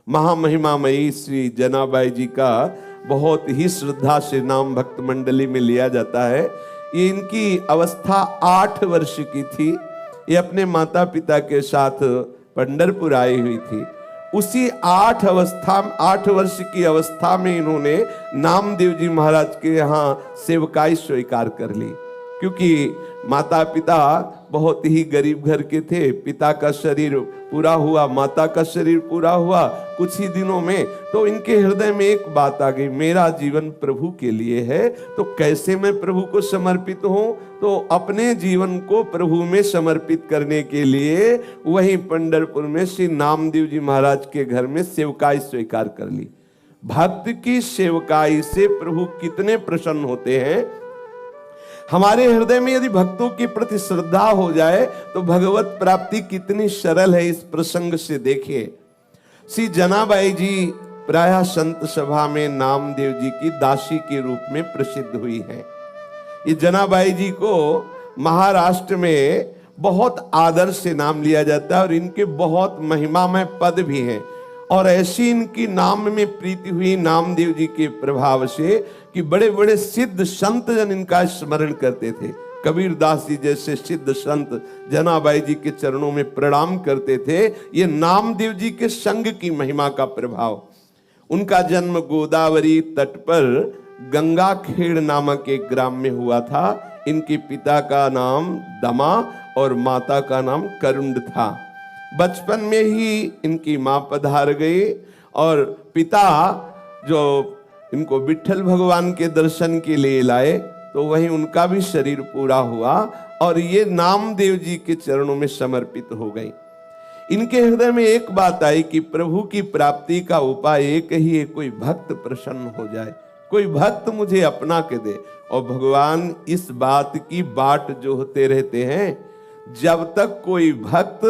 महामहिमामयी श्री जनाबाई जी का बहुत ही श्रद्धा से नाम भक्त मंडली में लिया जाता है। ये इनकी अवस्था 8 वर्ष की थी। ये अपने माता पिता के साथ पंढरपुर आई हुई थी। उसी 8 वर्ष की अवस्था में इन्होंने नामदेव जी महाराज के यहाँ सेवकाई स्वीकार कर ली, क्योंकि माता पिता बहुत ही गरीब घर के थे। पिता का शरीर पूरा हुआ, माता का शरीर पूरा हुआ कुछ ही दिनों में, तो इनके हृदय में एक बात आ गई, मेरा जीवन प्रभु के लिए है, तो कैसे मैं प्रभु को समर्पित हूं। तो अपने जीवन को प्रभु में समर्पित करने के लिए वहीं पंढरपुर में श्री नामदेव जी महाराज के घर में सेवकाई स्वीकार कर ली। भक्त की सेवकाई से प्रभु कितने प्रसन्न होते हैं। हमारे हृदय में यदि भक्तों के प्रति श्रद्धा हो जाए तो भगवत प्राप्ति कितनी सरल है, इस प्रसंग से देखिए। श्री जनाबाई जी प्रायः संत सभा में नामदेव जी की दासी के रूप में प्रसिद्ध हुई है। ये जनाबाई जी को महाराष्ट्र में बहुत आदर से नाम लिया जाता है और इनके बहुत महिमामय पद भी हैं। और ऐसी इनकी नाम में प्रीति हुई नामदेव जी के प्रभाव से कि बड़े बड़े सिद्ध संत जन इनका स्मरण करते थे। कबीर दास जी जैसे सिद्ध संत जनाबाई जी के चरणों में प्रणाम करते थे। ये नामदेव जी के संग की महिमा का प्रभाव। उनका जन्म गोदावरी तट पर गंगाखेड़ नामक एक ग्राम में हुआ था। इनके पिता का नाम दमा और माता का नाम करुंड था। बचपन में ही इनकी मां पधार गई और पिता जो इनको विट्ठल भगवान के दर्शन के लिए लाए, तो वहीं उनका भी शरीर पूरा हुआ और ये नामदेव जी के चरणों में समर्पित हो गई। इनके हृदय में एक बात आई कि प्रभु की प्राप्ति का उपाय एक ही है, कोई भक्त प्रसन्न हो जाए, कोई भक्त मुझे अपना के दे। और भगवान इस बात की बाट जो होते रहते हैं, जब तक कोई भक्त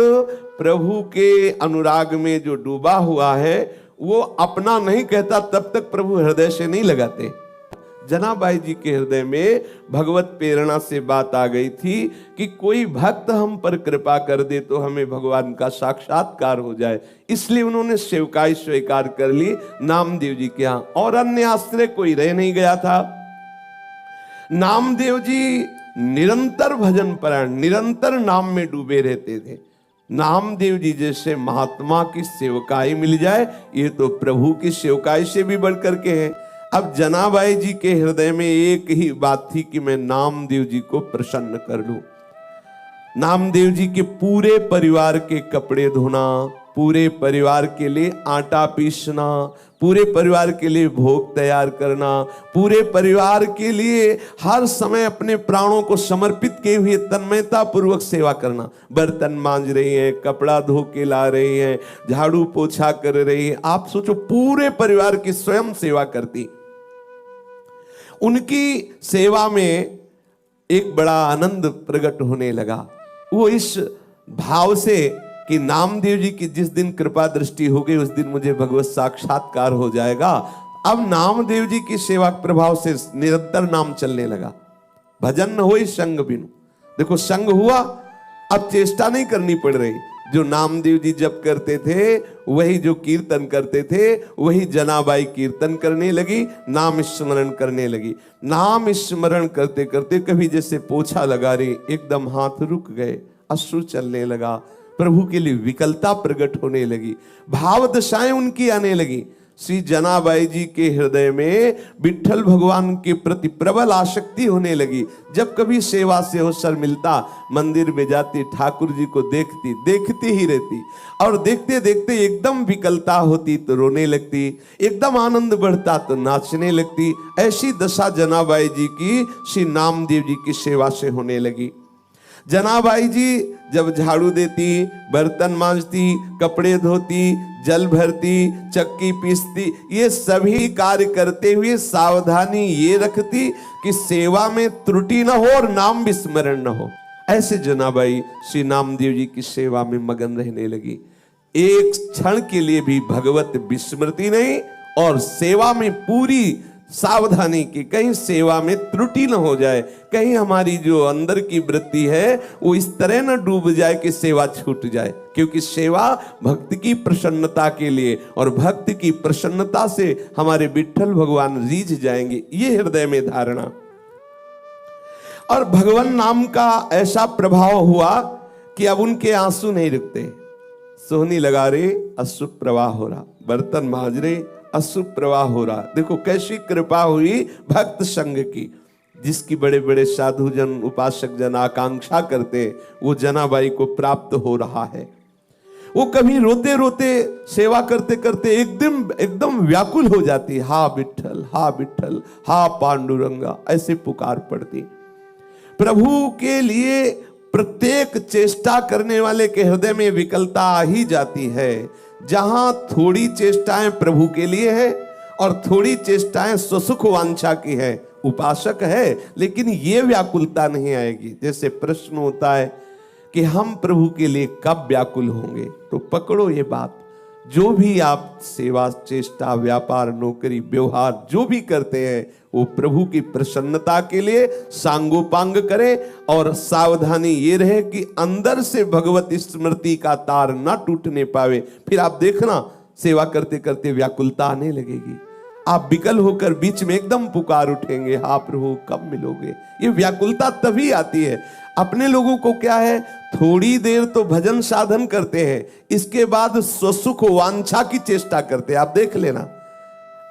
प्रभु के अनुराग में जो डूबा हुआ है वो अपना नहीं कहता, तब तक प्रभु हृदय से नहीं लगाते। जनाबाई जी के हृदय में भगवत प्रेरणा से बात आ गई थी कि कोई भक्त हम पर कृपा कर दे तो हमें भगवान का साक्षात्कार हो जाए। इसलिए उन्होंने सेवकाई स्वीकार कर ली नामदेव जी के यहाँ, और अन्य आश्रय कोई रह नहीं गया था। नामदेव जी निरंतर भजन परायण, निरंतर नाम में डूबे रहते थे। नामदेव जी जैसे महात्मा की सेवकाई मिल जाए, ये तो प्रभु की सेवकाई से भी बढ़कर के है। अब जनाबाई जी के हृदय में एक ही बात थी कि मैं नामदेव जी को प्रसन्न कर लूं। नामदेव जी के पूरे परिवार के कपड़े धोना, पूरे परिवार के लिए आटा पीसना, पूरे परिवार के लिए भोग तैयार करना, पूरे परिवार के लिए हर समय अपने प्राणों को समर्पित किए हुए तन्मयता पूर्वक सेवा करना। बर्तन मांज रही हैं, कपड़ा धो के ला रही हैं, झाड़ू पोछा कर रही हैं। आप सोचो, पूरे परिवार की स्वयं सेवा करती। उनकी सेवा में एक बड़ा आनंद प्रकट होने लगा। वो इस भाव से कि नामदेव जी की जिस दिन कृपा दृष्टि हो गई उस दिन मुझे भगवत साक्षात्कार हो जाएगा। अब नामदेव जी की सेवा प्रभाव से निरंतर नाम चलने लगा। भजन न होई संग बिनु। देखो, संग हुआ, अब चेष्टा नहीं करनी पड़ रही। जो नामदेव जी जप करते थे, वही जो कीर्तन करते थे, वही जनाबाई कीर्तन करने लगी, नाम स्मरण करने लगी। नाम स्मरण करते करते कभी जैसे पोछा लगा रही, एकदम हाथ रुक गए, अश्रु चलने लगा, प्रभु के लिए विकलता प्रकट होने लगी, भाव दशाएं उनकी आने लगी। श्री जनाबाई जी के हृदय में विट्ठल भगवान के प्रति प्रबल आसक्ति होने लगी। जब कभी सेवा से अवसर मिलता, मंदिर में जाती, ठाकुर जी को देखती ही रहती, और देखते देखते एकदम विकलता होती तो रोने लगती, एकदम आनंद बढ़ता तो नाचने लगती। ऐसी दशा जनाबाई जी की श्री नामदेव जी की सेवा से होने लगी। जनाबाई जी जब झाड़ू देती, बर्तन मांजती, कपड़े धोती, जल भरती, चक्की पीसती, ये सभी कार्य करते हुए सावधानी ये रखती कि सेवा में त्रुटि न हो और नाम विस्मरण न हो। ऐसे जनाबाई श्री नामदेव जी की सेवा में मगन रहने लगी। एक क्षण के लिए भी भगवत विस्मृति नहीं और सेवा में पूरी सावधानी की, कहीं सेवा में त्रुटि न हो जाए, कहीं हमारी जो अंदर की वृत्ति है वो इस तरह न डूब जाए कि सेवा छूट जाए। क्योंकि सेवा भक्त की प्रसन्नता के लिए, और भक्त की प्रसन्नता से हमारे विट्ठल भगवान रीझ जाएंगे, ये हृदय में धारणा। और भगवान नाम का ऐसा प्रभाव हुआ कि अब उनके आंसू नहीं रुकते। सोहनी लगा रहे, अश्रु प्रवाह हो रहा, बर्तन मांज रहे, अश्रु प्रवाह हो रहा। देखो कैसी कृपा हुई भक्त संग की, जिसकी बड़े बड़े साधु जन, उपासक जन आकांक्षा करते, वो जनाबाई को प्राप्त हो रहा है। वो कभी रोते रोते सेवा करते करते एकदम व्याकुल हो जाती, हा विट्ठल, हा विट्ठल, हा पांडुरंगा, ऐसे पुकार पड़ती। प्रभु के लिए प्रत्येक चेष्टा करने वाले के हृदय में विकलता आ ही जाती है। जहां थोड़ी चेष्टाएं प्रभु के लिए है और थोड़ी चेष्टाएं स्वसुख वांछा की है, उपासक है, लेकिन ये व्याकुलता नहीं आएगी। जैसे प्रश्न होता है कि हम प्रभु के लिए कब व्याकुल होंगे, तो पकड़ो ये बात, जो भी आप सेवा, चेष्टा, व्यापार, नौकरी, व्यवहार जो भी करते हैं वो प्रभु की प्रसन्नता के लिए सांगोपांग करें। और सावधानी ये रहे कि अंदर से भगवत स्मृति का तार ना टूटने पावे। फिर आप देखना सेवा करते करते व्याकुलता आने लगेगी, आप विकल होकर बीच में एकदम पुकार उठेंगे, हाँ प्रभु कब मिलोगे। ये व्याकुलता तभी आती है। अपने लोगों को क्या है, थोड़ी देर तो भजन साधन करते हैं, इसके बाद स्वसुख वांछा की चेष्टा करते हैं। आप देख लेना,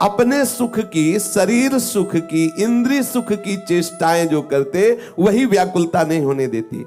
अपने सुख की, शरीर सुख की, इंद्रिय सुख की चेष्टाएं जो करते, वही व्याकुलता नहीं होने देती।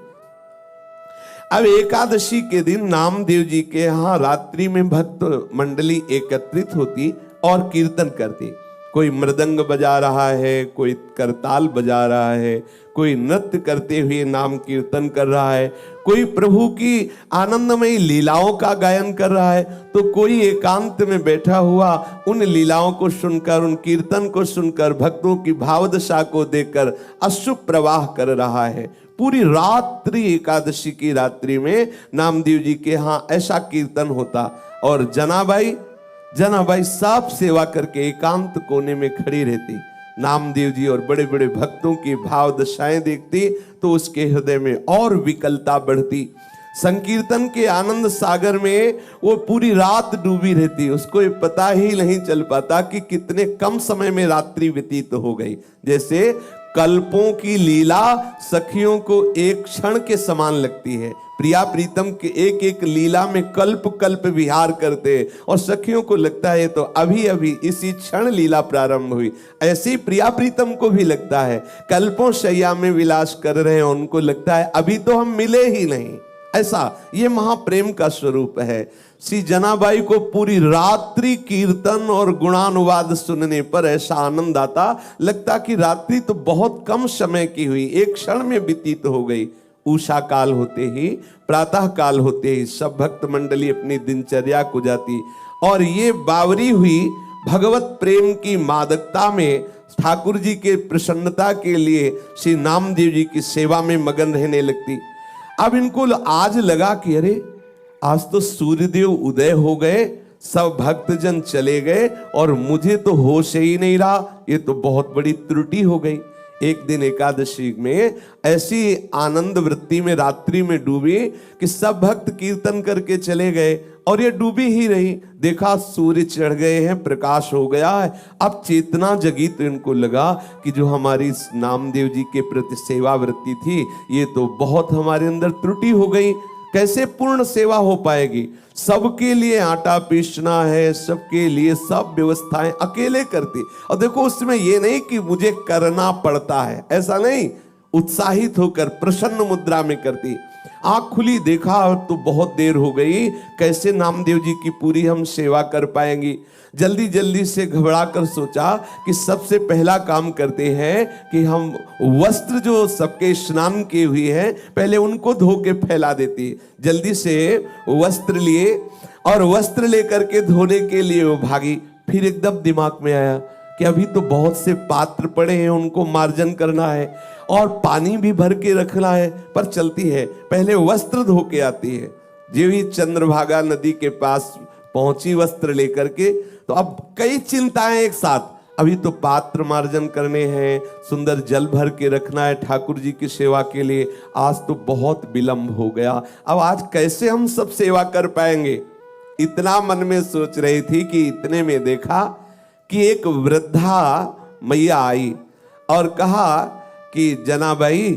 अब एकादशी के दिन नामदेव जी के यहाँ रात्रि में भक्त मंडली एकत्रित होती और कीर्तन करती। कोई मृदंग बजा रहा है, कोई करताल बजा रहा है, कोई नृत्य करते हुए नाम कीर्तन कर रहा है, कोई प्रभु की आनंदमयी लीलाओं का गायन कर रहा है, तो कोई एकांत में बैठा हुआ उन लीलाओं को सुनकर, उन कीर्तन को सुनकर, भक्तों की भावदशा को देखकर अश्रु प्रवाह कर रहा है। पूरी रात्रि, एकादशी की रात्रि में नामदेव जी के यहाँ ऐसा कीर्तन होता। और जनाबाई सब सेवा करके एकांत कोने में खड़ी रहती। नामदेव जी और बड़े बड़े भक्तों की भाव दशाएं देखती तो उसके हृदय में और विकलता बढ़ती। संकीर्तन के आनंद सागर में वो पूरी रात डूबी रहती, उसको ये पता ही नहीं चल पाता कि कितने कम समय में रात्रि व्यतीत हो गई। जैसे कल्पों की लीला सखियों को एक क्षण के समान लगती है। प्रिया प्रीतम के एक एक लीला में कल्प कल्प विहार करते, और सखियों को लगता है तो अभी अभी इसी क्षण लीला प्रारंभ हुई। ऐसी प्रिया प्रीतम को भी लगता है कल्पों शैया में विलास कर रहे हैं, उनको लगता है अभी तो हम मिले ही नहीं। ऐसा ये महाप्रेम का स्वरूप है। श्री जनाबाई को पूरी रात्रि कीर्तन और गुणानुवाद सुनने पर ऐसा आनंद आता, लगता कि रात्रि तो बहुत कम समय की हुई, एक क्षण में व्यतीत हो गई। उषा काल होते ही, प्रातः काल होते ही सब भक्त मंडली अपनी दिनचर्या को जाती, और ये बावरी हुई भगवत प्रेम की मादकता में ठाकुर जी के प्रसन्नता के लिए श्री नामदेव जी की सेवा में मगन रहने लगती। अब इनको आज लगा कि अरे आज तो सूर्यदेव उदय हो गए, सब भक्तजन चले गए और मुझे तो होश ही नहीं रहा, ये तो बहुत बड़ी त्रुटि हो गई। एक दिन एकादशी में ऐसी आनंद वृत्ति में रात्रि में डूबी कि सब भक्त कीर्तन करके चले गए और ये डूबी ही रही। देखा सूर्य चढ़ गए हैं, प्रकाश हो गया है। अब चेतना जगी तो इनको लगा कि जो हमारी नामदेव जी के प्रति सेवा वृत्ति थी, ये तो बहुत हमारे अंदर त्रुटि हो गई, कैसे पूर्ण सेवा हो पाएगी। सबके लिए आटा पीसना है, सबके लिए सब व्यवस्थाएं अकेले करती। और देखो उसमें ये नहीं कि मुझे करना पड़ता है, ऐसा नहीं, उत्साहित होकर प्रसन्न मुद्रा में करती। आंख खुली, देखा तो बहुत देर हो गई, कैसे नामदेव जी की पूरी हम सेवा कर पाएंगी। जल्दी जल्दी से घबरा कर सोचा कि सबसे पहला काम करते हैं कि हम वस्त्र जो सबके स्नान किए हुए हैं पहले उनको धो के फैला देती। जल्दी से वस्त्र लिए और वस्त्र लेकर के धोने के लिए वो भागी। फिर एकदम दिमाग में आया कि अभी तो बहुत से पात्र पड़े हैं, उनको मार्जन करना है और पानी भी भर के रखना है, पर चलती है पहले वस्त्र धो के आती है। जो ही चंद्रभागा नदी के पास पहुंची वस्त्र लेकर के, तो अब कई चिंताएं एक साथ। अभी तो पात्र मार्जन करने हैं, सुंदर जल भर के रखना है ठाकुर जी की सेवा के लिए, आज तो बहुत विलंब हो गया, अब आज कैसे हम सब सेवा कर पाएंगे। इतना मन में सोच रही थी कि इतने में देखा कि एक वृद्धा मैया आई और कहा कि जनाबाई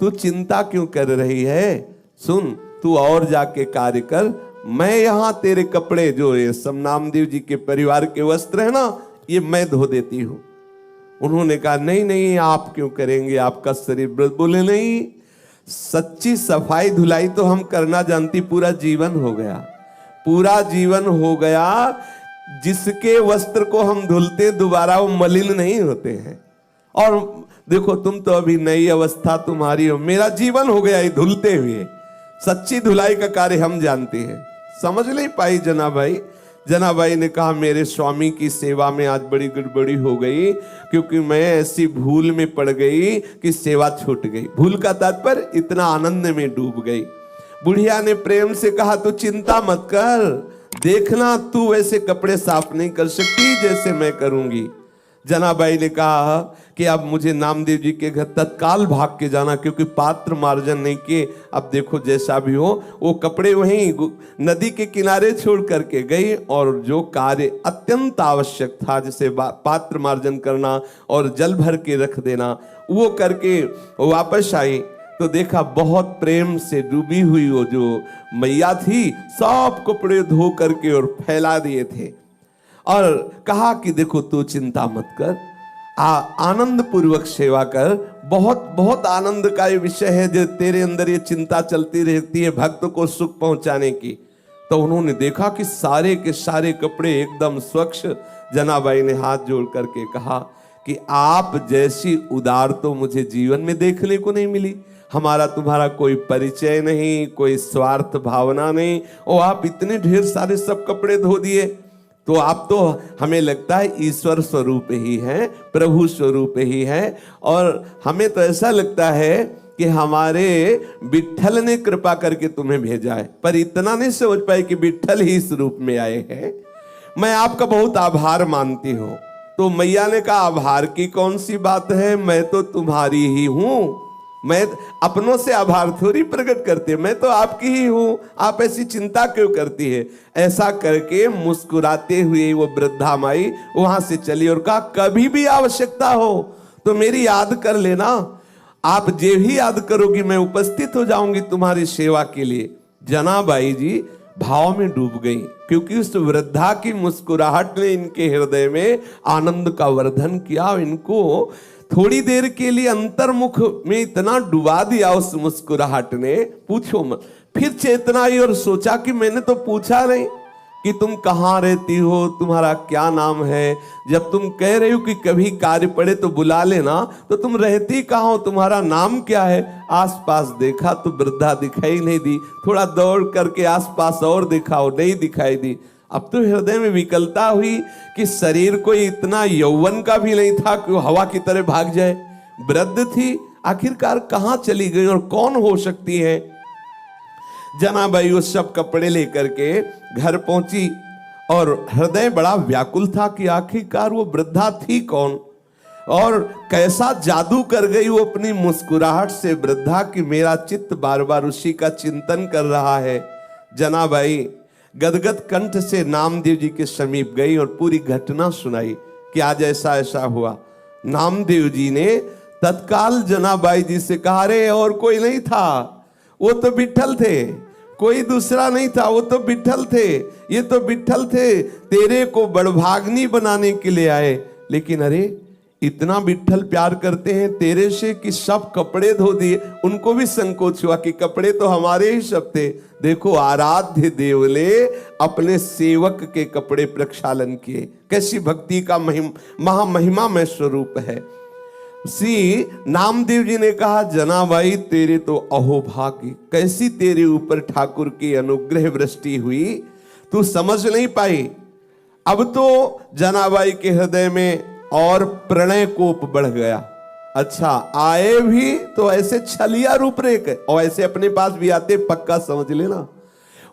तू चिंता क्यों कर रही है, सुन तू और जाके कार्य कर, मैं यहाँ तेरे कपड़े जो ये समनामदेव जी के परिवार के वस्त्र है ना, ये मैं धो देती हूँ। उन्होंने कहा नहीं नहीं आप क्यों करेंगे, आपका शरीर। बोले नहीं, सच्ची सफाई धुलाई तो हम करना जानती, पूरा जीवन हो गया, पूरा जीवन हो गया। जिसके वस्त्र को हम धुलते दोबारा वो मलिन नहीं होते हैं। और देखो तुम तो अभी नई अवस्था तुम्हारी हो, मेरा जीवन हो गया ये धुलते हुए, सच्ची धुलाई का कार्य हम जानते हैं। समझ नहीं पाई जनाबाई। जनाबाई ने कहा मेरे स्वामी की सेवा में आज बड़ी गड़बड़ी हो गई, क्योंकि मैं ऐसी भूल में पड़ गई कि सेवा छूट गई। भूल का तात्पर्य इतना आनंद में डूब गई। बुढ़िया ने प्रेम से कहा तू चिंता मत कर, देखना तू वैसे कपड़े साफ नहीं कर सकती जैसे मैं करूंगी। जनाबाई ने कहा कि अब मुझे नामदेव जी के घर तत्काल भाग के जाना, क्योंकि पात्र मार्जन नहीं किए। अब देखो जैसा भी हो, वो कपड़े वहीं नदी के किनारे छोड़ करके गई और जो कार्य अत्यंत आवश्यक था, जैसे पात्र मार्जन करना और जल भर के रख देना, वो करके वापस आई तो देखा बहुत प्रेम से डूबी हुई वो जो मैया थी, सब कपड़े धो करके और फैला दिए थे और कहा कि देखो तू चिंता मत कर, आनंद पूर्वक सेवा कर। बहुत बहुत आनंद का ये विषय है जो तेरे अंदर ये चिंता चलती रहती है भक्त को सुख पहुंचाने की। तो उन्होंने देखा कि सारे के सारे कपड़े एकदम स्वच्छ। जनाबाई ने हाथ जोड़ करके कहा कि आप जैसी उदार तो मुझे जीवन में देखने को नहीं मिली। हमारा तुम्हारा कोई परिचय नहीं, कोई स्वार्थ भावना नहीं, और आप इतने ढेर सारे सब कपड़े धो दिए। तो आप तो हमें लगता है ईश्वर स्वरूप ही हैं, प्रभु स्वरूप ही हैं, और हमें तो ऐसा लगता है कि हमारे विट्ठल ने कृपा करके तुम्हें भेजा है। पर इतना नहीं समझ पाए कि विट्ठल ही इस रूप में आए हैं। मैं आपका बहुत आभार मानती हूँ। तो मैया ने कहा आभार की कौन सी बात है, मैं तो तुम्हारी ही हूँ, मैं अपनों से आभार थोड़ी प्रकट करते, मैं तो आपकी ही हूं, आप ऐसी चिंता क्यों करती है। ऐसा करके मुस्कुराते हुए वो वृद्धा माई वहां से चली और कहा कभी भी आवश्यकता हो तो मेरी याद कर लेना, आप जे भी याद करोगी मैं उपस्थित हो जाऊंगी तुम्हारी सेवा के लिए। जनाबाई जी भाव में डूब गई, क्योंकि उस वृद्धा की मुस्कुराहट ने इनके हृदय में आनंद का वर्धन किया। इनको थोड़ी देर के लिए अंतर्मुख में इतना डुबा दिया उस मुस्कुराहट ने, पूछो मत। फिर चेतना आई और सोचा कि मैंने तो पूछा नहीं कि तुम कहाँ रहती हो, तुम्हारा क्या नाम है। जब तुम कह रही हो कि कभी कार्य पड़े तो बुला लेना, तो तुम रहती कहाँ हो, तुम्हारा नाम क्या है। आसपास देखा तो वृद्धा दिखाई नहीं दी, थोड़ा दौड़ करके आसपास और देखा हो, नहीं दिखाई दी। अब तो हृदय में विकलता हुई कि शरीर को इतना यौवन का भी नहीं था कि वो हवा की तरह भाग जाए। वृद्ध थी, आखिरकार कहाँ चली गई और कौन हो सकती है। जनाबाई उस सब कपड़े लेकर के घर पहुंची और हृदय बड़ा व्याकुल था कि आखिरकार वो वृद्धा थी कौन और कैसा जादू कर गई वो अपनी मुस्कुराहट से वृद्धा कि मेरा चित्त बार बार उसी का चिंतन कर रहा है। जनाबाई गदगद कंठ से नामदेव जी के समीप गई और पूरी घटना सुनाई कि आज ऐसा ऐसा हुआ। नामदेव जी ने तत्काल जनाबाई जी से कहा रे और कोई नहीं था, वो तो विट्ठल थे, कोई दूसरा नहीं था, वो तो विट्ठल थे, ये तो विट्ठल थे, तेरे को बड़भाग्नी बनाने के लिए आए। लेकिन अरे इतना विट्ठल प्यार करते हैं तेरे से कि सब कपड़े धो दिए। उनको भी संकोच हुआ कि कपड़े तो हमारे ही सब थे। देखो आराध्य देव ने अपने सेवक के कपड़े प्रक्षालन किए, कैसी भक्ति का महामहिमा में स्वरूप है। श्री नामदेव जी ने कहा जनाबाई तेरे तो अहोभाग्य, कैसी तेरे ऊपर ठाकुर की अनुग्रह वृष्टि हुई, तू समझ नहीं पाई। अब तो जनाबाई के हृदय में और प्रणय कोप बढ़ गया। अच्छा आए भी तो ऐसे छलिया रूप रेख, और ऐसे अपने पास भी आते पक्का समझ लेना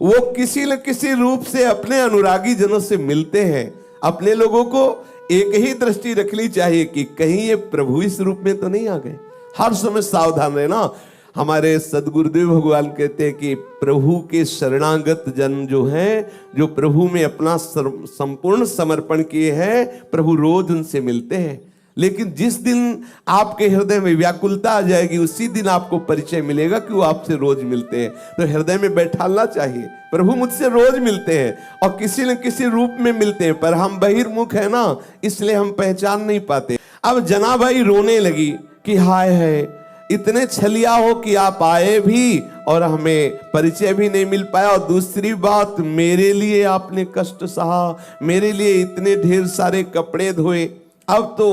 वो किसी न किसी रूप से अपने अनुरागी जनों से मिलते हैं, अपने लोगों को एक ही दृष्टि रखनी चाहिए कि कहीं ये प्रभु इस रूप में तो नहीं आ गए। हर समय सावधान रहना। हमारे सदगुरुदेव भगवान कहते हैं कि प्रभु के शरणागत जन जो हैं, जो प्रभु में अपना संपूर्ण समर्पण किए हैं, प्रभु रोज उनसे मिलते हैं। लेकिन जिस दिन आपके हृदय में व्याकुलता आ जाएगी, उसी दिन आपको परिचय मिलेगा कि वो आपसे रोज मिलते हैं। तो हृदय में बैठाना चाहिए, प्रभु मुझसे रोज मिलते हैं और किसी न किसी रूप में मिलते हैं, पर हम बहिर्मुख है ना, इसलिए हम पहचान नहीं पाते। अब जनाबाई रोने लगी कि हाय है, इतने छलिया हो कि आप आए भी और हमें परिचय भी नहीं मिल पाया, और दूसरी बात, मेरे लिए आपने कष्ट सहा, मेरे लिए इतने ढेर सारे कपड़े धोए। अब तो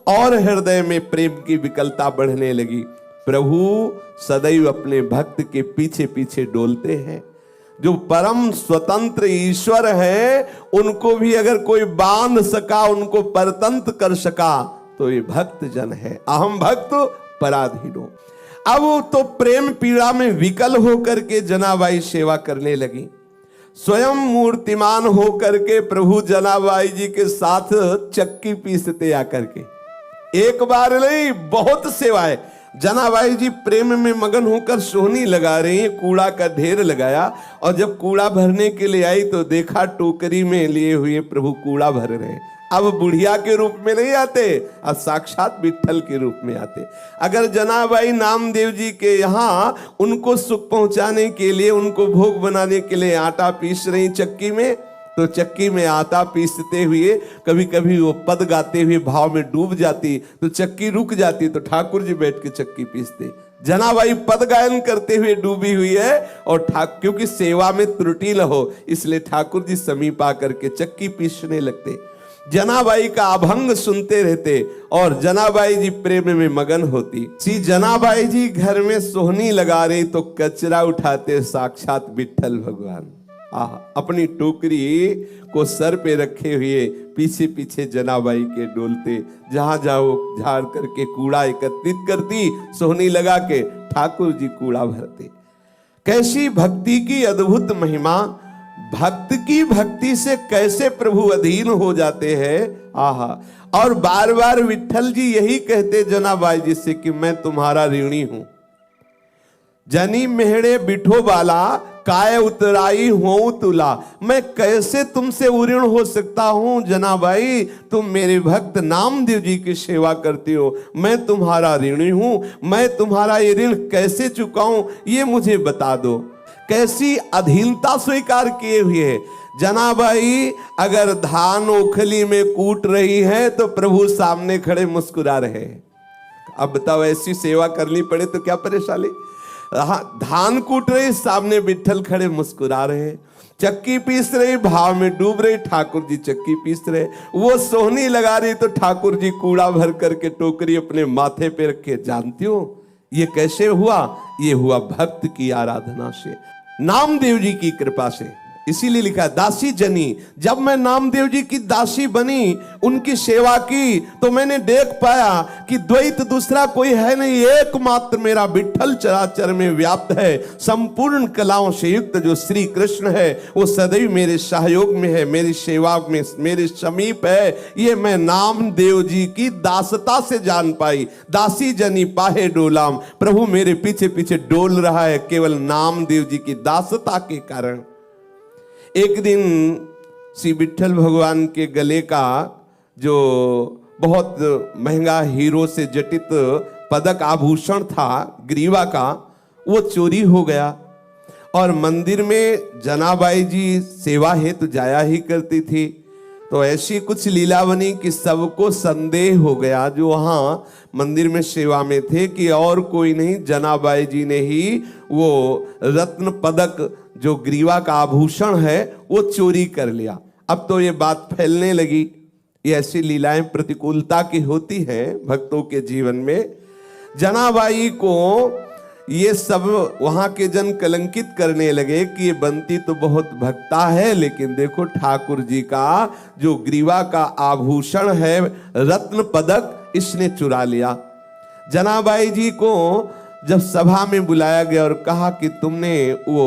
और हृदय में प्रेम की विकलता बढ़ने लगी। प्रभु सदैव अपने भक्त के पीछे पीछे डोलते हैं। जो परम स्वतंत्र ईश्वर है, उनको भी अगर कोई बांध सका, उनको परतंत्र कर सका, तो ये भक्त जन है। अहम भक्त पराधीनो। अब तो प्रेम पीड़ा में विकल होकर के जनाबाई सेवा करने लगी। स्वयं मूर्तिमान होकर के प्रभु जनाबाई जी के साथ चक्की पीसते आकर के। एक बार नहीं, बहुत सेवाएं। जनाबाई जी प्रेम में मगन होकर सोहनी लगा रही हैं, कूड़ा का ढेर लगाया, और जब कूड़ा भरने के लिए आई तो देखा टोकरी में लिए हुए प्रभु कूड़ा भर रहे हैं। अब बुढ़िया के रूप में नहीं आते, अब साक्षात विट्ठल के रूप में आते। अगर जनाबाई नामदेव जी के यहाँ उनको सुख पहुंचाने के लिए, उनको भोग बनाने के लिए आटा पीस रही चक्की में, तो चक्की में आटा पीसते हुए कभी कभी वो पद गाते हुए भाव में डूब जाती, तो चक्की रुक जाती, तो ठाकुर जी बैठ के चक्की पीसते। जनाबाई पद गायन करते हुए डूबी हुई है, और क्योंकि सेवा में त्रुटि न हो, इसलिए ठाकुर जी समीप आकर के चक्की पीसने लगते। जनाबाई का अभंग सुनते रहते और जनाबाई जी प्रेम में मगन होती। सी जनाबाई जी घर में सोहनी लगा रही तो कचरा उठाते साक्षात विट्ठल भगवान। अपनी टोकरी को सर पे रखे हुए पीछे पीछे जनाबाई के डोलते, जहां जाओ झाड़ करके कूड़ा एकत्रित करती, सोहनी लगा के ठाकुर जी कूड़ा भरते। कैसी भक्ति की अद्भुत महिमा! भक्त की भक्ति से कैसे प्रभु अधीन हो जाते हैं। आहा! और बार बार विट्ठल जी यही कहते जनाबाई जी से कि मैं तुम्हारा ऋणी हूं। जनी मेहड़े बिठो बाला, काय उतराई हो तुला। मैं कैसे तुमसे उऋण हो सकता हूं जनाबाई, तुम मेरे भक्त नामदेव जी की सेवा करती हो, मैं तुम्हारा ऋणी हूं। मैं तुम्हारा ये ऋण कैसे चुकाऊं, ये मुझे बता दो। कैसी अधीनता स्वीकार किए हुए है। जनाबाई अगर धान ओखली में कूट रही है तो प्रभु सामने खड़े मुस्कुरा रहे। अब बताओ, ऐसी सेवा करनी पड़े तो क्या परेशानी। धान कूट रही, सामने विट्ठल खड़े मुस्कुरा रहे। चक्की पीस रही, भाव में डूब रही, ठाकुर जी चक्की पीस रहे। वो सोहनी लगा रही तो ठाकुर जी कूड़ा भर करके टोकरी अपने माथे पे रखे। जानती हो ये कैसे हुआ? ये हुआ भक्त की आराधना से, नामदेव जी की कृपा से। इसीलिए लिखा दासी जनी। जब मैं नामदेव जी की दासी बनी, उनकी सेवा की, तो मैंने देख पाया कि द्वैत दूसरा कोई है नहीं, एकमात्र मेरा विट्ठल चराचर में व्याप्त है। संपूर्ण कलाओं से युक्त जो श्री कृष्ण है, वो सदैव मेरे सहयोग में है, मेरी सेवा में मेरे समीप है। ये मैं नामदेव जी की दासता से जान पाई। दासी जनी पाहे डोलाम, प्रभु मेरे पीछे पीछे डोल रहा है केवल नामदेव जी की दासता के कारण। एक दिन श्री विट्ठल भगवान के गले का जो बहुत महंगा हीरो से जटित पदक आभूषण था, ग्रीवा का, वो चोरी हो गया। और मंदिर में जनाबाई जी सेवा हेतु जाया ही करती थी। तो ऐसी कुछ लीला बनी कि सबको संदेह हो गया जो वहाँ मंदिर में सेवा में थे कि और कोई नहीं, जनाबाई जी ने ही वो रत्न पदक जो ग्रीवा का आभूषण है वो चोरी कर लिया। अब तो ये बात फैलने लगी। ये ऐसी लीलाएं प्रतिकूलता की होती हैं भक्तों के जीवन में। जनाबाई को ये सब वहां के जन कलंकित करने लगे कि ये बंती तो बहुत भक्ता है, लेकिन देखो ठाकुर जी का जो ग्रीवा का आभूषण है, रत्न पदक, इसने चुरा लिया। जनाबाई जी को जब सभा में बुलाया गया और कहा कि तुमने वो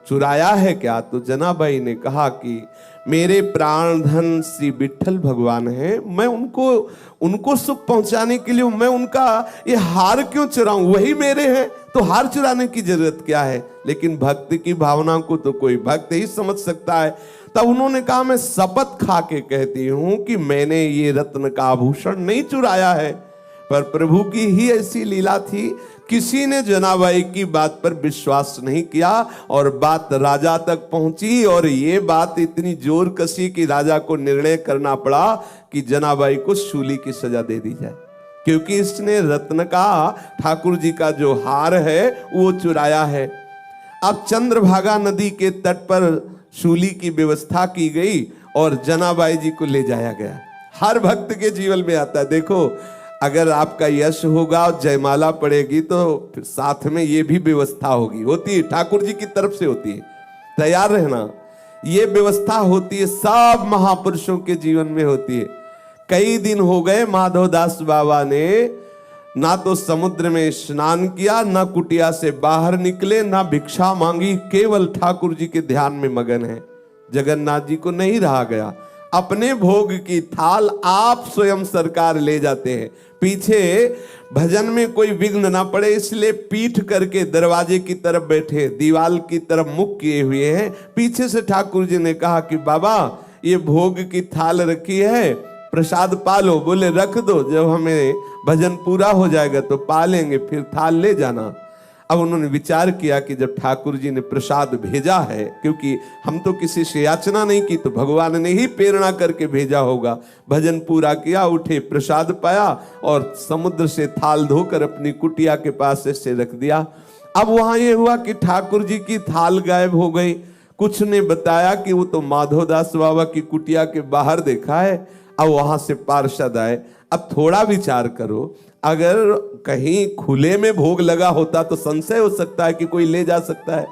चुराया है क्या, तो जनाबाई ने कहा कि मेरे प्राण धन श्री विठल भगवान हैं, मैं उनको सुख पहुंचाने के लिए मैं उनका ये हार क्यों चुराऊं, वही मेरे हैं तो हार चुराने की जरूरत क्या है। लेकिन भक्ति की भावना को तो कोई भक्त ही समझ सकता है। तब उन्होंने कहा, मैं शपथ खा के कहती हूं कि मैंने ये रत्न का आभूषण नहीं चुराया है। पर प्रभु की ही ऐसी लीला थी, किसी ने जनाबाई की बात पर विश्वास नहीं किया और बात राजा तक पहुंची और ये बात इतनी जोर कसी कि राजा को निर्णय करना पड़ा कि जनाबाई को शूली की सजा दे दी जाए, क्योंकि इसने रत्न का, ठाकुर जी का जो हार है वो चुराया है। अब चंद्रभागा नदी के तट पर शूली की व्यवस्था की गई और जनाबाई जी को ले जाया गया। हर भक्त के जीवन में आता है, देखो अगर आपका यश होगा और जयमाला पड़ेगी तो फिर साथ में ये भी व्यवस्था होगी, होती है, ठाकुर जी की तरफ से होती है, तैयार रहना। ये व्यवस्था होती है, सब महापुरुषों के जीवन में होती है। कई दिन हो गए माधवदास बाबा ने ना तो समुद्र में स्नान किया, ना कुटिया से बाहर निकले, ना भिक्षा मांगी, केवल ठाकुर जी के ध्यान में मगन है। जगन्नाथ जी को नहीं रहा गया, अपने भोग की थाल आप स्वयं सरकार ले जाते हैं। पीछे भजन में कोई विघ्न ना पड़े इसलिए पीठ करके दरवाजे की तरफ बैठे, दीवाल की तरफ मुख किए हुए हैं। पीछे से ठाकुर जी ने कहा कि बाबा ये भोग की थाल रखी है, प्रसाद पालो। बोले रख दो, जब हमें भजन पूरा हो जाएगा तो पालेंगे, फिर थाल ले जाना। अब उन्होंने विचार किया कि जब ठाकुर जी ने प्रसाद भेजा है, क्योंकि हम तो किसी से याचना नहीं की, तो भगवान ने ही प्रेरणा करके भेजा होगा। भजन पूरा किया, उठे, प्रसाद पाया और समुद्र से थाल धोकर अपनी कुटिया के पास से रख दिया। अब वहां ये हुआ कि ठाकुर जी की थाल गायब हो गई। कुछ ने बताया कि वो तो माधवदास बाबा की कुटिया के बाहर देखा है। अब वहां से पार्षद आए। अब थोड़ा विचार करो, अगर कहीं खुले में भोग लगा होता तो संशय हो सकता है कि कोई ले जा सकता है।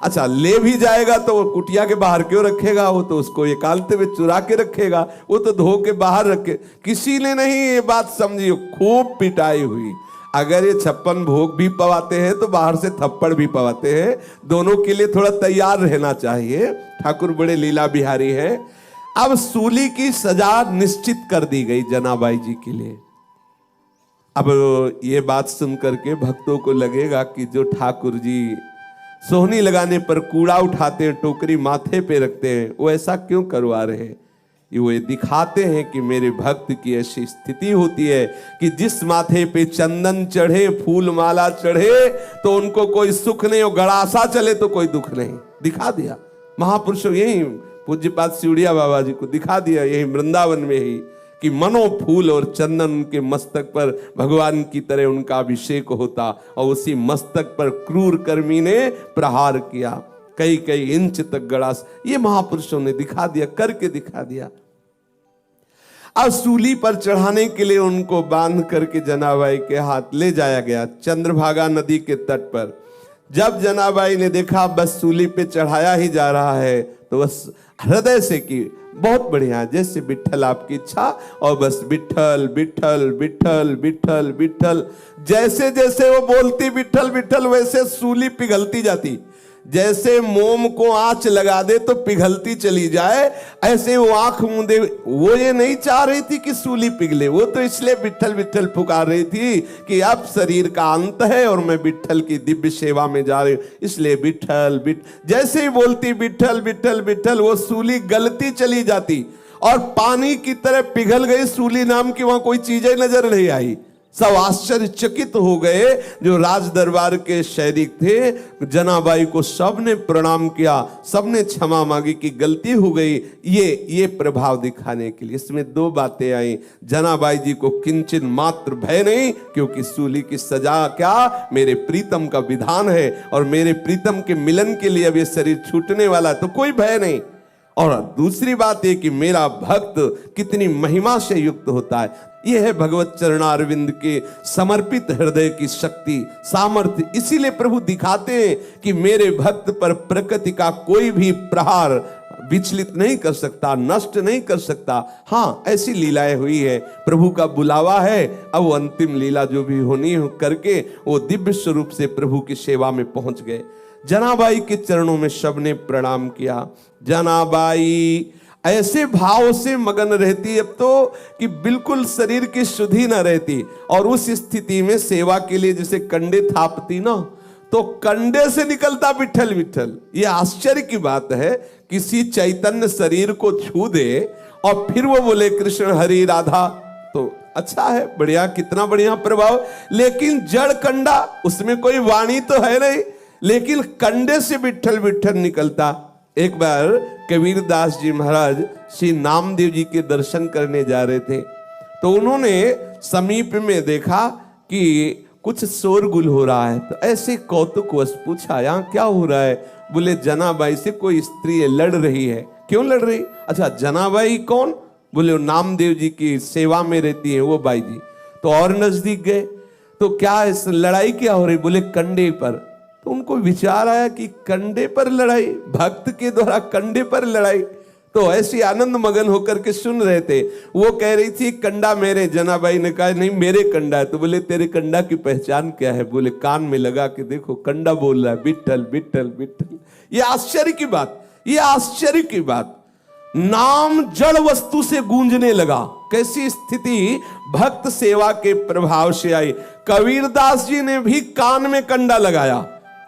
अच्छा, ले भी जाएगा तो वो कुटिया के बाहर क्यों रखेगा, वो तो उसको एकांत में चुरा के रखेगा, वो तो धो के बाहर रखे। किसी ने नहीं ये बात समझी, खूब पिटाई हुई। अगर ये 56 भोग भी पवाते हैं तो बाहर से थप्पड़ भी पवाते हैं, दोनों के लिए थोड़ा तैयार रहना चाहिए। ठाकुर बड़े लीला बिहारी है। अब सूली की सजा निश्चित कर दी गई जनाबाई जी के लिए। अब ये बात सुन करके भक्तों को लगेगा कि जो ठाकुर जी सोहनी लगाने पर कूड़ा उठाते हैं, टोकरी माथे पे रखते हैं, वो ऐसा क्यों करवा रहे हैं। ये दिखाते हैं कि मेरे भक्त की ऐसी स्थिति होती है कि जिस माथे पे चंदन चढ़े, फूल माला चढ़े तो उनको कोई सुख नहीं, और गड़ासा चले तो कोई दुख नहीं। दिखा दिया महापुरुषों, यही पूज्यपाद सिउड़िया बाबा जी को दिखा दिया, यही वृंदावन में ही, कि मनो फूल और चंदन उनके मस्तक पर भगवान की तरह उनका अभिषेक होता और उसी मस्तक पर क्रूर कर्मी ने प्रहार किया, कई कई इंच तक गड़ास। ये महापुरुषों ने दिखा दिया, करके दिखा दिया। अब सूली पर चढ़ाने के लिए उनको बांध करके जनाबाई के हाथ ले जाया गया चंद्रभागा नदी के तट पर। जब जनाबाई ने देखा बस सूली पे चढ़ाया ही जा रहा है तो बस हृदय से की बहुत बढ़िया, जैसे विठ्ठल आपकी इच्छा, और बस विठ्ठल विठ्ठल विठ्ठल विठ्ठल विठ्ठल। जैसे जैसे वो बोलती विठ्ठल विठ्ठल वैसे सूली पिघलती जाती। जैसे मोम को आंच लगा दे तो पिघलती चली जाए, ऐसे वो आंख मूंदे। वो ये नहीं चाह रही थी कि सूली पिघले, वो तो इसलिए विठ्ठल विठ्ठल पुकार रही थी कि अब शरीर का अंत है और मैं विठ्ठल की दिव्य सेवा में जा रही हूं, इसलिए विठ्ठल विठ्ठल। जैसे ही बोलती विठ्ठल विठ्ठल विठ्ठल, वो सूली गलती चली जाती और पानी की तरह पिघल गई सूली नाम की वहां कोई चीजें नजर नहीं आई। सब आश्चर्यचकित हो गए जो राज दरबार के सैनिक थे। जनाबाई को सबने प्रणाम किया, सबने क्षमा मांगी कि गलती हो गई। ये प्रभाव दिखाने के लिए इसमें दो बातें आई। जनाबाई जी को किंचित मात्र भय नहीं, क्योंकि सूली की सजा क्या मेरे प्रीतम का विधान है और मेरे प्रीतम के मिलन के लिए अब ये शरीर छूटने वाला है, तो कोई भय नहीं। और दूसरी बात ये कि मेरा भक्त कितनी महिमा से युक्त होता है। यह है भगवत चरणारविंद के समर्पित हृदय की शक्ति, सामर्थ्य। इसीलिए प्रभु दिखाते हैं कि मेरे भक्त पर प्रकृति का कोई भी प्रहार विचलित नहीं कर सकता, नष्ट नहीं कर सकता। हाँ, ऐसी लीलाएं हुई है, प्रभु का बुलावा है। अब वो अंतिम लीला जो भी होनी हो करके वो दिव्य स्वरूप से प्रभु की सेवा में पहुंच गए। जनाबाई के चरणों में सबने प्रणाम किया। जनाबाई ऐसे भाव से मगन रहती अब तो कि बिल्कुल शरीर की शुद्धि न रहती। और उस स्थिति में सेवा के लिए जैसे कंडे थापती ना, तो कंडे से निकलता विठल विठल। ये आश्चर्य की बात है, किसी चैतन्य शरीर को छू दे और फिर वो बोले कृष्ण हरि राधा, तो अच्छा है, बढ़िया, कितना बढ़िया प्रभाव। लेकिन जड़ कंडा, उसमें कोई वाणी तो है नहीं, लेकिन कंडे से विठल विठल निकलता। एक बार कबीरदास जी महाराज श्री नामदेव जी के दर्शन करने जा रहे थे, तो उन्होंने समीप में देखा कि कुछ शोरगुल हो रहा है। तो ऐसे कौतुकवश पूछा, यहाँ क्या हो रहा है? बोले जनाबाई से कोई स्त्री लड़ रही है। क्यों लड़ रही? अच्छा, जनाबाई कौन? बोले नामदेव जी की सेवा में रहती है वो बाई जी। तो और नजदीक गए, तो क्या इस लड़ाई क्या हो रही? बोले कंडे पर। तो उनको विचार आया कि कंडे पर लड़ाई, भक्त के द्वारा कंडे पर लड़ाई। तो ऐसी आनंद मगन होकर के सुन रहे थे। वो कह रही थी कंडा मेरे, जनाबाई ने कहा नहीं मेरे कंडा है। तो बोले तेरे कंडा की पहचान क्या है? बोले कान में लगा के देखो, कंडा बोल रहा है विठल विठल विठल। ये आश्चर्य की बात, ये आश्चर्य की बात। नाम जड़ वस्तु से गूंजने लगा। कैसी स्थिति भक्त सेवा के प्रभाव से आई। कबीरदास जी ने भी कान में कंडा लगाया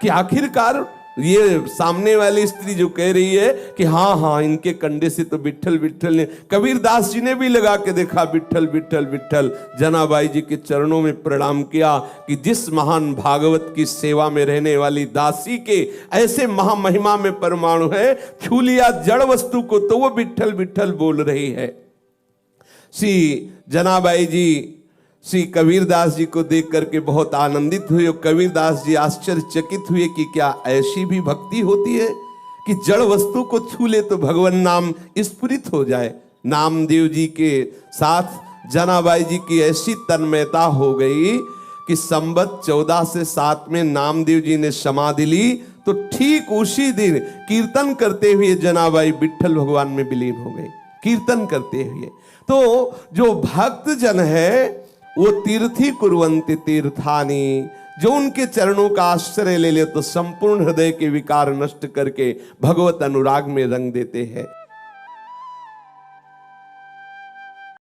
कि आखिरकार ये सामने वाली स्त्री जो कह रही है कि हाँ हाँ इनके कंडे से तो विठल विठल ने, कबीरदास जी ने भी लगा के देखा विठल विठल विठल। जनाबाई जी के चरणों में प्रणाम किया कि जिस महान भागवत की सेवा में रहने वाली दासी के ऐसे महामहिमा में परमाणु है, छू लिया जड़ वस्तु को तो वो विठल विठल बोल रही है। श्री जनाबाई जी श्री कबीरदास जी को देख करके बहुत आनंदित हुए और कबीरदास जी आश्चर्यचकित हुए कि क्या ऐसी भी भक्ति होती है कि जड़ वस्तु को छू ले तो भगवान नाम स्फुरित हो जाए। नामदेव जी के साथ जनाबाई जी की ऐसी तन्मयता हो गई कि संवत 14 से 7 में नामदेव जी ने समाधि ली, तो ठीक उसी दिन कीर्तन करते हुए जनाबाई विठल भगवान में विलीन हो गई, कीर्तन करते हुए। तो जो भक्त जन है वो तीर्थी कुर्वन्ति तीर्थानि, जो उनके चरणों का आश्रय ले ले तो संपूर्ण हृदय के विकार नष्ट करके भगवत अनुराग में रंग देते हैं।